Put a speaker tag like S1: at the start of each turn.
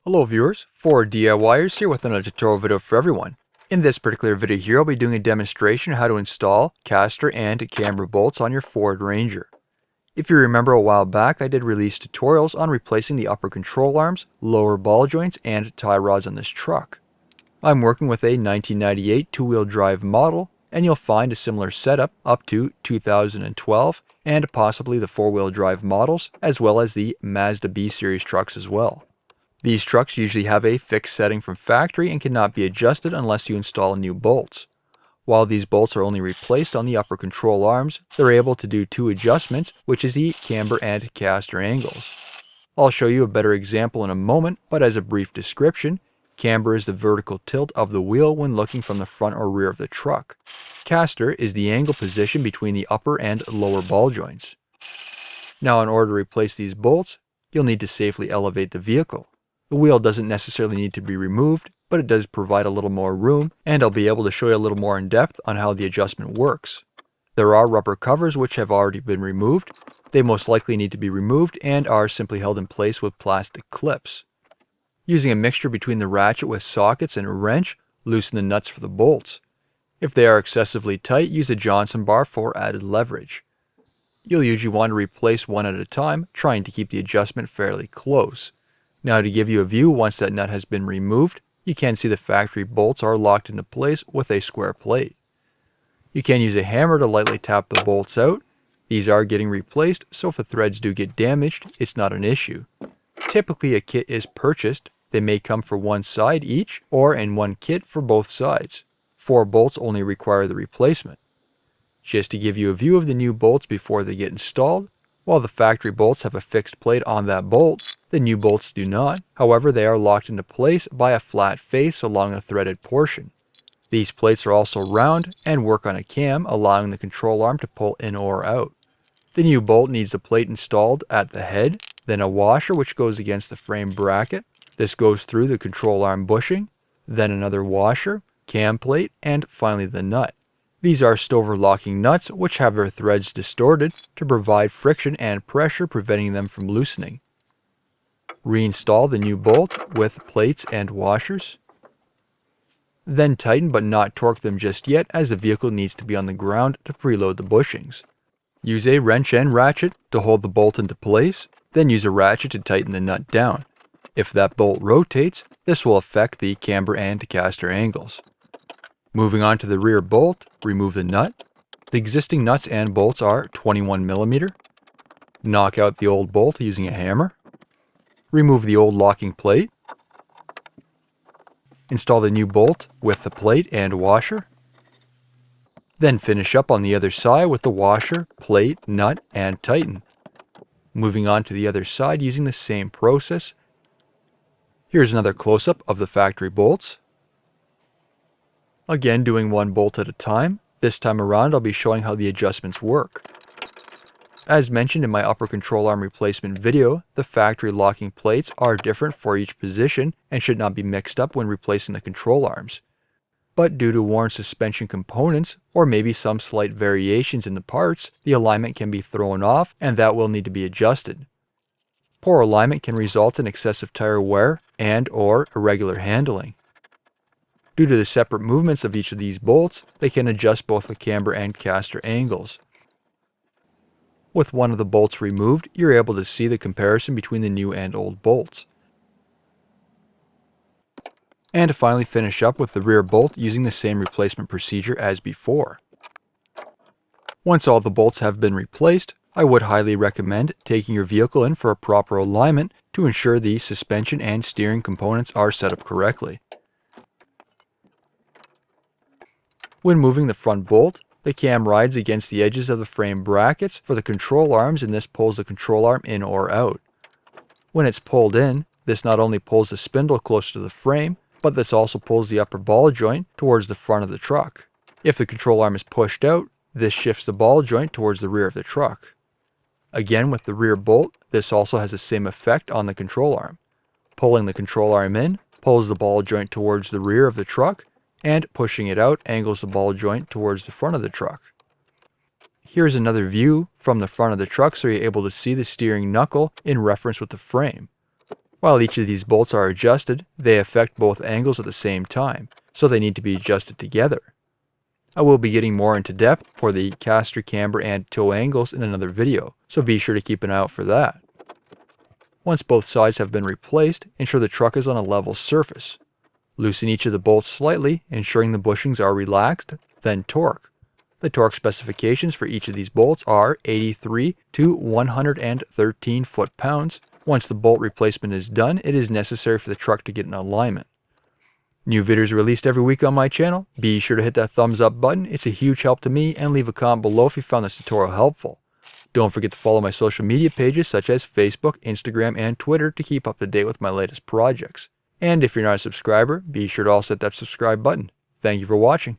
S1: Hello viewers, 4DIYers here with another tutorial video for everyone. In this particular video here, I'll be doing a demonstration of how to install caster and camber bolts on your Ford Ranger. If you remember a while back, I did release tutorials on replacing the upper control arms, lower ball joints, and tie rods on this truck. I'm working with a 1998 two-wheel drive model, and you'll find a similar setup up to 2012 and possibly the four-wheel drive models, as well as the Mazda B-Series trucks as well. These trucks usually have a fixed setting from factory and cannot be adjusted unless you install new bolts. While these bolts are only replaced on the upper control arms, they're able to do two adjustments, which is the camber and caster angles. I'll show you a better example in a moment, but as a brief description, camber is the vertical tilt of the wheel when looking from the front or rear of the truck. Caster is the angle position between the upper and lower ball joints. Now, in order to replace these bolts, you'll need to safely elevate the vehicle. The wheel doesn't necessarily need to be removed, but it does provide a little more room, and I'll be able to show you a little more in depth on how the adjustment works. There are rubber covers which have already been removed. They most likely need to be removed and are simply held in place with plastic clips. Using a mixture between the ratchet with sockets and a wrench, loosen the nuts for the bolts. If they are excessively tight, use a Johnson bar for added leverage. You'll usually want to replace one at a time, trying to keep the adjustment fairly close. Now, to give you a view once that nut has been removed, you can see the factory bolts are locked into place with a square plate. You can use a hammer to lightly tap the bolts out. These are getting replaced, so if the threads do get damaged, it's not an issue. Typically, a kit is purchased. They may come for one side each, or in one kit for both sides. 4 bolts only require the replacement. Just to give you a view of the new bolts before they get installed, while the factory bolts have a fixed plate on that bolt, the new bolts do not. However, they are locked into place by a flat face along the threaded portion. These plates are also round and work on a cam, allowing the control arm to pull in or out. The new bolt needs the plate installed at the head, then a washer which goes against the frame bracket. This goes through the control arm bushing, then another washer, cam plate, and finally the nut. These are stover locking nuts which have their threads distorted to provide friction and pressure, preventing them from loosening. Reinstall the new bolt with plates and washers. Then tighten but not torque them just yet, as the vehicle needs to be on the ground to preload the bushings. Use a wrench and ratchet to hold the bolt into place, then use a ratchet to tighten the nut down. If that bolt rotates, this will affect the camber and caster angles. Moving on to the rear bolt, remove the nut. The existing nuts and bolts are 21mm. Knock out the old bolt using a hammer. Remove the old locking plate. Install the new bolt with the plate and washer. Then finish up on the other side with the washer, plate, nut, and tighten. Moving on to the other side using the same process. Here's another close-up of the factory bolts. Again, doing one bolt at a time. This time around, I'll be showing how the adjustments work. As mentioned in my upper control arm replacement video, the factory locking plates are different for each position and should not be mixed up when replacing the control arms. But due to worn suspension components, or maybe some slight variations in the parts, the alignment can be thrown off and that will need to be adjusted. Poor alignment can result in excessive tire wear and/or irregular handling. Due to the separate movements of each of these bolts, they can adjust both the camber and caster angles. With one of the bolts removed, you're able to see the comparison between the new and old bolts. And to finally finish up with the rear bolt using the same replacement procedure as before. Once all the bolts have been replaced, I would highly recommend taking your vehicle in for a proper alignment to ensure the suspension and steering components are set up correctly. When moving the front bolt, the cam rides against the edges of the frame brackets for the control arms, and this pulls the control arm in or out. When it's pulled in, this not only pulls the spindle closer to the frame, but this also pulls the upper ball joint towards the front of the truck. If the control arm is pushed out, this shifts the ball joint towards the rear of the truck. Again, with the rear bolt, this also has the same effect on the control arm. Pulling the control arm in pulls the ball joint towards the rear of the truck, and pushing it out angles the ball joint towards the front of the truck. Here's another view from the front of the truck so you're able to see the steering knuckle in reference with the frame. While each of these bolts are adjusted, they affect both angles at the same time, so they need to be adjusted together. I will be getting more into depth for the caster, camber, and toe angles in another video, so be sure to keep an eye out for that. Once both sides have been replaced, ensure the truck is on a level surface. Loosen each of the bolts slightly, ensuring the bushings are relaxed, then torque. The torque specifications for each of these bolts are 83 to 113 foot-pounds. Once the bolt replacement is done, it is necessary for the truck to get in alignment. New videos released every week on my channel. Be sure to hit that thumbs up button. It's a huge help to me, and leave a comment below if you found this tutorial helpful. Don't forget to follow my social media pages such as Facebook, Instagram, and Twitter to keep up to date with my latest projects. And if you're not a subscriber, be sure to also hit that subscribe button. Thank you for watching.